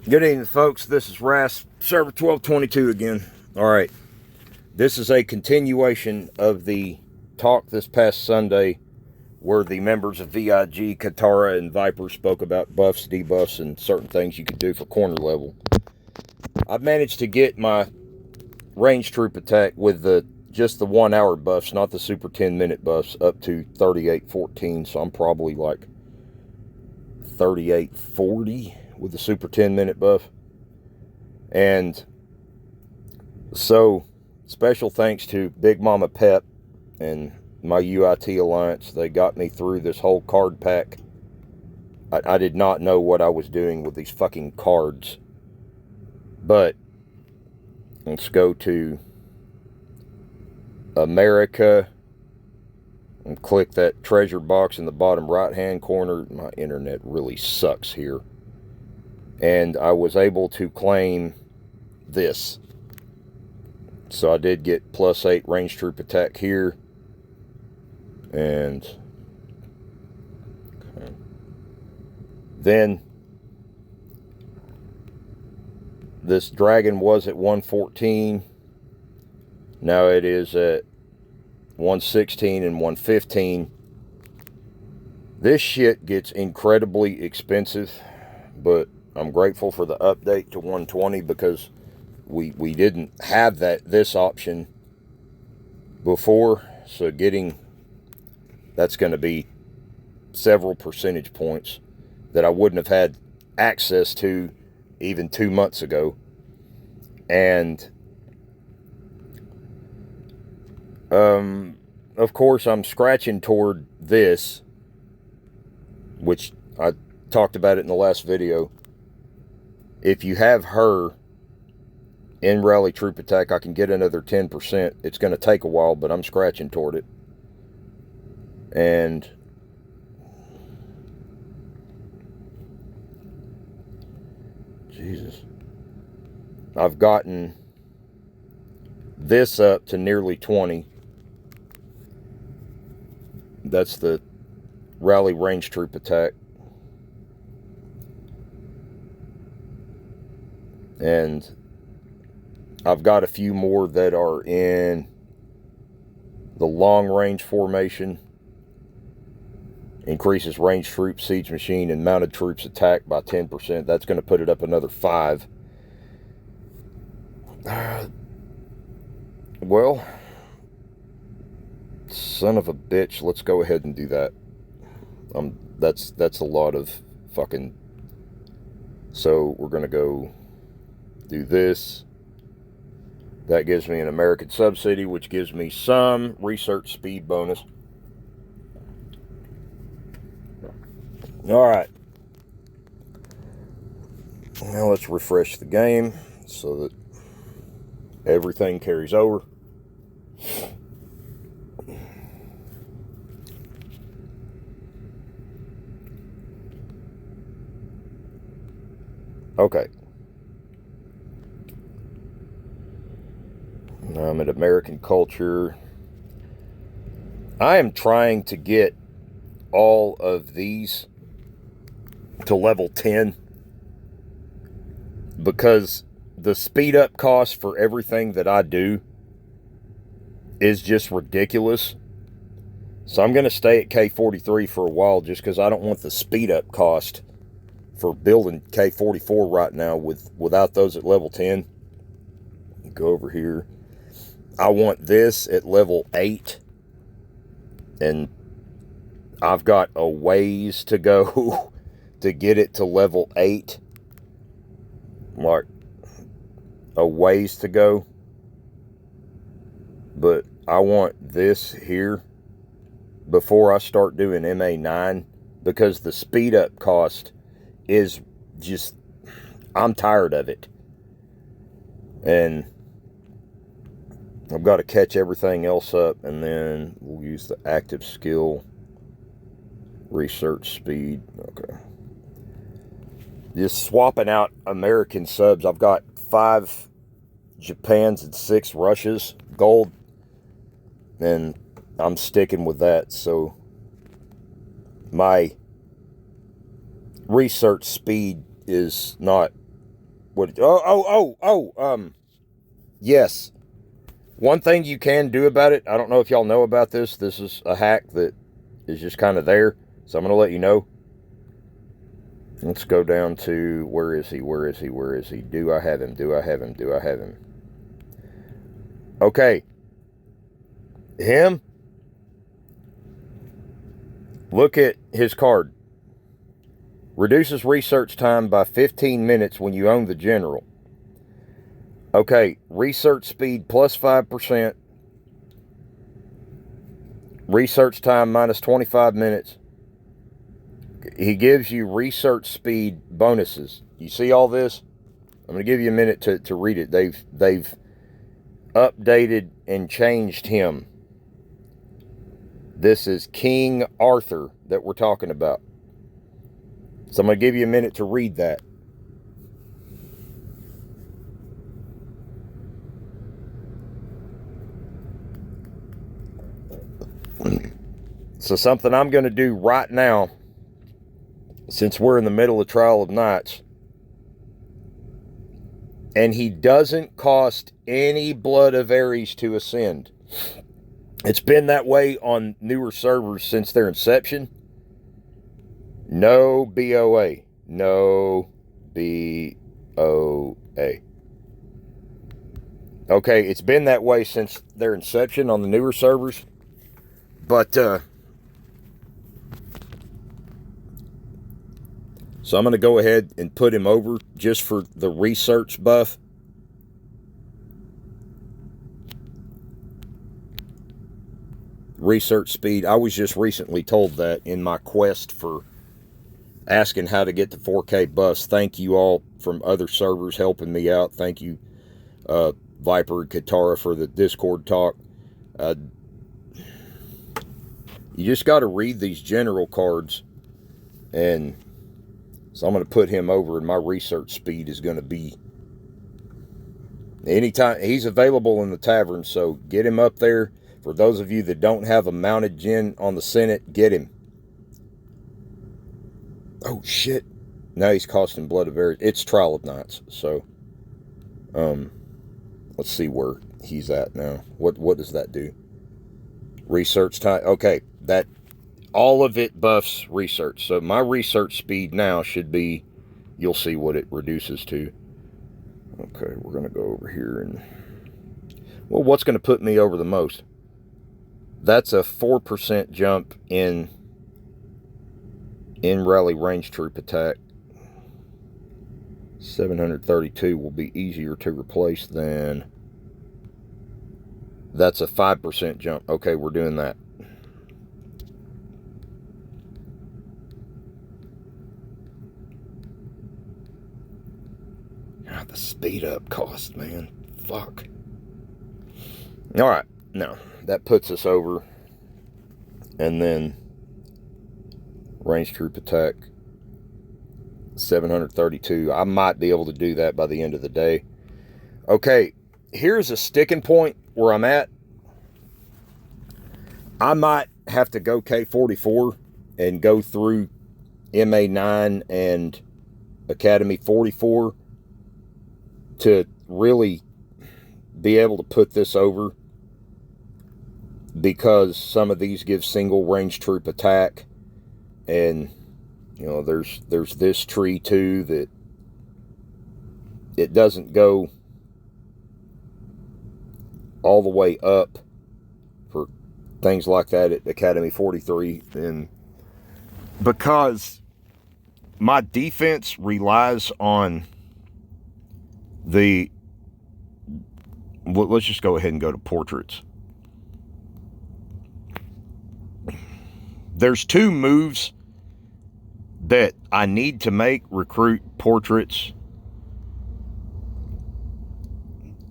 Good evening, folks. This is Ras, server 1222 again. All right. This is a continuation of the talk this past Sunday where the members of VIG, Katara, and Viper spoke about buffs, debuffs, and certain things you could do for corner level. I've managed to get my range troop attack with just the 1 hour buffs, not the super 10-minute buffs, up to 3814. So I'm probably like 3840 with the super 10-minute buff. And so, special thanks to Big Mama Pep and my UIT Alliance. They got me through this whole card pack. I did not know what I was doing with these fucking cards. But let's go to America and click that treasure box in the bottom right hand corner. My internet really sucks here. And I was able to claim this. So I did get +8 range troop attack here. And okay. Then this dragon was at 114. Now it is at 116 and 115. This shit gets incredibly expensive, but I'm grateful for the update to 120 because we didn't have this option before. So that's going to be several percentage points that I wouldn't have had access to even 2 months ago. And of course, I'm scratching toward this, which I talked about it in the last video. If you have her in rally troop attack, I can get another 10%. It's going to take a while, but I'm scratching toward it. And Jesus, I've gotten this up to nearly 20. That's the rally range troop attack. And I've got a few more that are in the long range formation. Increases range troops, siege machine, and mounted troops attack by 10%. That's going to put it up another 5. Well, son of a bitch, let's go ahead and do that. That's a lot of fucking... So we're going to go do this. That gives me an American subsidy, which gives me some research speed bonus. Alright. Now let's refresh the game so that everything carries over. Okay. Now I'm at American culture. I am trying to get all of these to level 10 because the speed up cost for everything that I do is just ridiculous. So I'm going to stay at K43 for a while just because I don't want the speed up cost for building K44 right now without those at level 10. Go over here. I want this at level 8. And I've got a ways to go to get it to level 8. Like, a ways to go. But I want this here before I start doing MA9 because the speed up cost is just, I'm tired of it. And I've got to catch everything else up, and then we'll use the active skill research speed. Okay. Just swapping out American subs. I've got 5 Japans and 6 Russias gold, and I'm sticking with that. So my research speed is not Yes. One thing you can do about it, I don't know if y'all know about this. This is a hack that is just kind of there. So I'm going to let you know. Let's go down to, where is he? Do I have him? Okay. Him. Look at his card. Reduces research time by 15 minutes when you own the general. Okay, research speed plus 5%. Research time minus 25 minutes. He gives you research speed bonuses. You see all this? I'm going to give you a minute to read it. They've updated and changed him. This is King Arthur that we're talking about. So I'm going to give you a minute to read that. So something I'm going to do right now, since we're in the middle of Trial of Knights, and he doesn't cost any blood of Ares to ascend. It's been that way on newer servers since their inception. No BOA. No BOA. Okay, it's been that way since their inception on the newer servers. But, so I'm going to go ahead and put him over just for the research buff. Research speed. I was just recently told that in my quest for asking how to get to 4K buffs. Thank you all from other servers helping me out. Thank you, Viper and Katara, for the Discord talk. You just got to read these general cards, and so I'm going to put him over, and my research speed is going to be anytime. He's available in the tavern, so get him up there. For those of you that don't have a mounted gen on the Senate, get him. Oh, shit. Now he's costing blood of Ares. It's Trial of Knights, so let's see where he's at now. What does that do? Research time. Okay, that all of it buffs research. So my research speed now should be, you'll see what it reduces to. Okay, we're going to go over here and, well, what's going to put me over the most? That's a 4% jump in rally range troop attack. 732 will be easier to replace than, that's a 5% jump. Okay, we're doing that. God, the speed up cost, man. Fuck. All right, now that puts us over, and then range troop attack 732. I might be able to do that by the end of the day. Okay, here's a sticking point where I'm at. I might have to go K44 and go through MA9 and Academy 44 to really be able to put this over, because some of these give single range troop attack, and you know there's this tree too that it doesn't go all the way up for things like that at Academy 43, and because my defense relies on the, let's just go ahead and go to portraits. There's two moves that I need to make: recruit, portraits.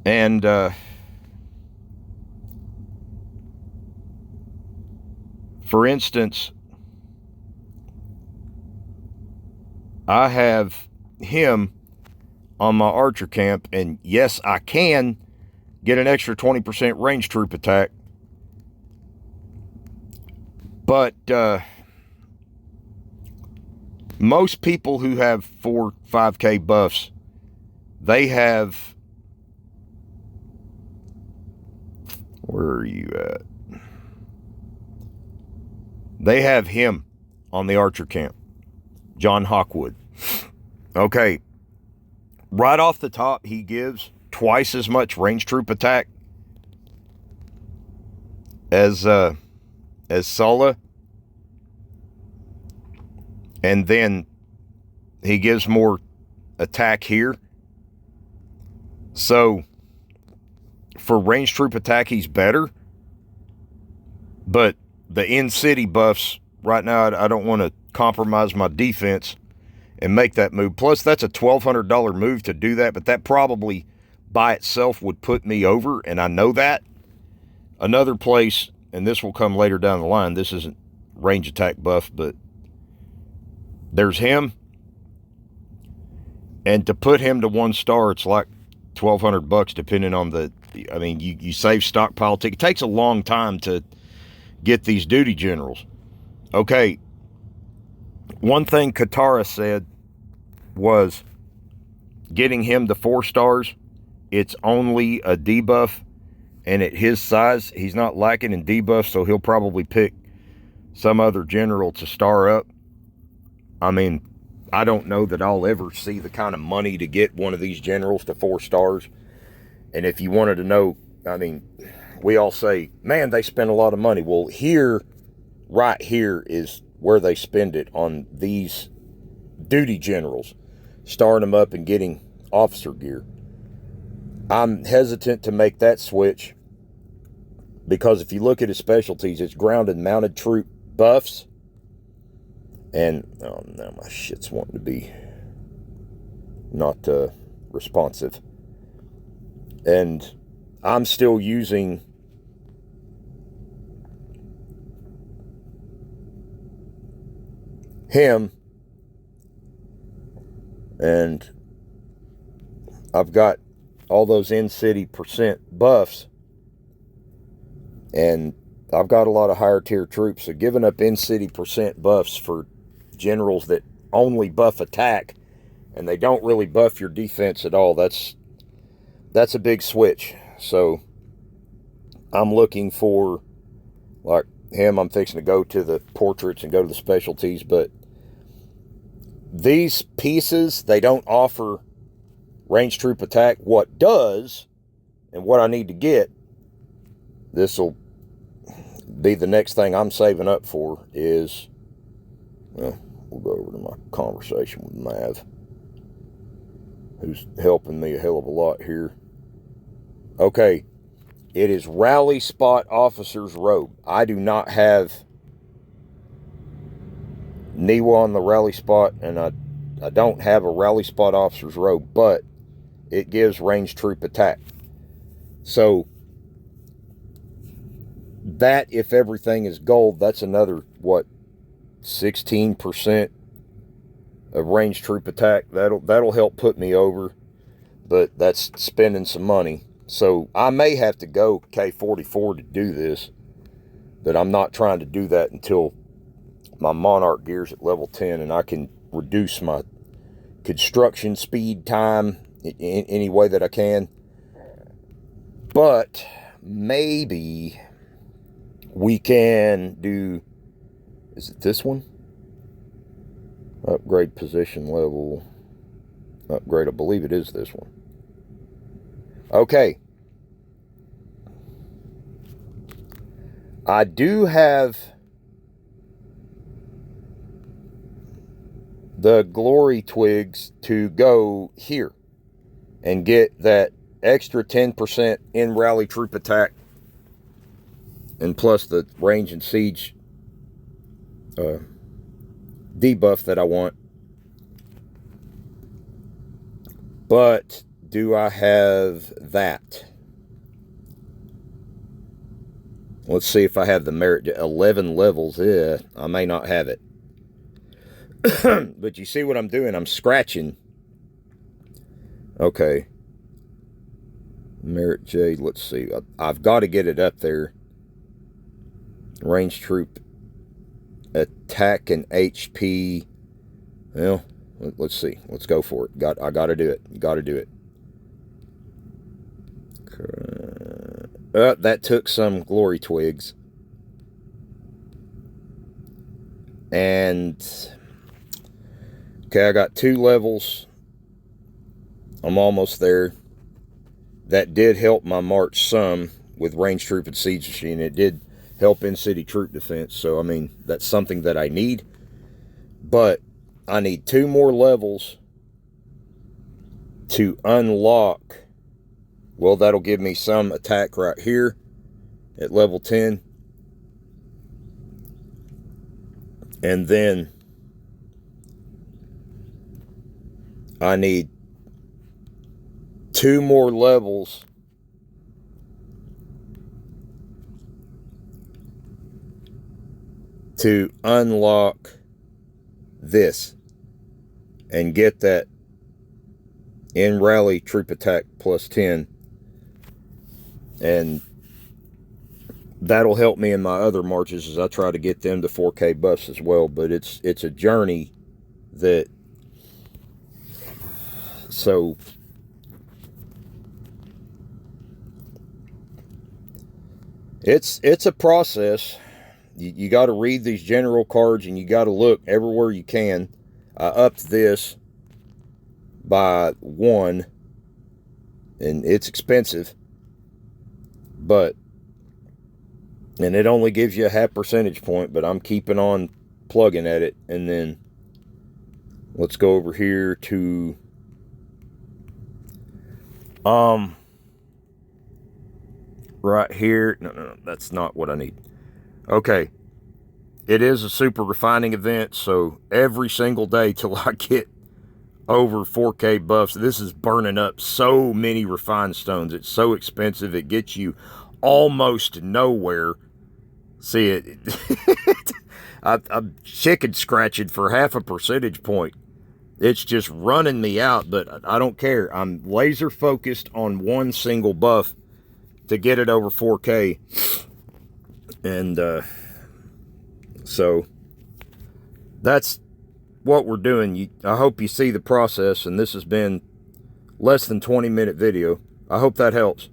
And for instance, I have him on my archer camp, and yes, I can get an extra 20% range troop attack. But most people who have 4-5K buffs they have... Where are you at? They have him on the Archer camp. John Hawkwood. Okay. Right off the top, he gives twice as much range troop attack as Sulla. And then he gives more attack here. So, for range troop attack, he's better. But the in-city buffs, right now, I don't want to compromise my defense and make that move. Plus, that's a $1,200 move to do that, but that probably by itself would put me over, and I know that. Another place, and this will come later down the line, this isn't range attack buff, but there's him. And to put him to 1 star, it's like $1,200 depending on the... I mean, you save stockpile ticket. It takes a long time to get these duty generals. Okay. One thing Katara said was getting him to 4 stars, it's only a debuff. And at his size, he's not lacking in debuff, so he'll probably pick some other general to star up. I mean, I don't know that I'll ever see the kind of money to get one of these generals to 4 stars. And if you wanted to know, I mean, we all say, man, they spend a lot of money. Well, here, right here is where they spend it on these duty generals, starting them up and getting officer gear. I'm hesitant to make that switch because if you look at his specialties, it's grounded mounted troop buffs. And, oh, now my shit's wanting to be not responsive. And I'm still using him, and I've got all those in-city % buffs, and I've got a lot of higher tier troops, so giving up in-city % buffs for generals that only buff attack and they don't really buff your defense at all, that's a big switch. So I'm looking for, like him, I'm fixing to go to the portraits and go to the specialties, but these pieces, they don't offer range troop attack. What does, and what I need to get, this will be the next thing I'm saving up for, is, well, we'll go over to my conversation with Mav, who's helping me a hell of a lot here. Okay, it is Rally Spot Officer's Robe. I do not have Niwa on the Rally Spot, and I don't have a Rally Spot Officer's Robe, but it gives range troop attack. So that, if everything is gold, that's another, what, 16% of range troop attack. That'll help put me over, but that's spending some money. So I may have to go K44 to do this, but I'm not trying to do that until my Monarch gear's at level 10 and I can reduce my construction speed time in any way that I can. But maybe we can do, is it this one? Upgrade position level. Upgrade, I believe it is this one. Okay. I do have the glory twigs to go here and get that extra 10% in rally troop attack, and plus the range and siege debuff that I want. But do I have that? Let's see if I have the merit. 11 levels. Yeah, I may not have it. But you see what I'm doing? I'm scratching. Okay. Merit J, let's see. I've got to get it up there. Range troop attack and HP. Well, let's see. Let's go for it. I got to do it. Got to do it. That took some glory twigs. And okay, I got 2 levels. I'm almost there. That did help my march some with range troop and siege machine. It did help in city troop defense. So I mean, that's something that I need. But I need 2 more levels to unlock. Well, that'll give me some attack right here at level 10. And then I need 2 more levels to unlock this and get that in rally troop attack plus 10. And that'll help me in my other marches as I try to get them to 4K buffs as well. But it's a journey that, so it's a process. You got to read these general cards, and you got to look everywhere you can. I upped this by 1, and it's expensive, but, and it only gives you a half percentage point, but I'm keeping on plugging at it. And then let's go over here to right here. No, that's not what I need. Okay, it is a super refining event, so every single day till I get over 4K buffs, this is burning up so many refined stones. It's so expensive, it gets you almost nowhere. See it, I'm chicken scratching for half a percentage point. It's just running me out, but I don't care. I'm laser focused on one single buff to get it over 4K. And so that's what we're doing. I hope you see the process, and this has been less than 20-minute video. I hope that helps.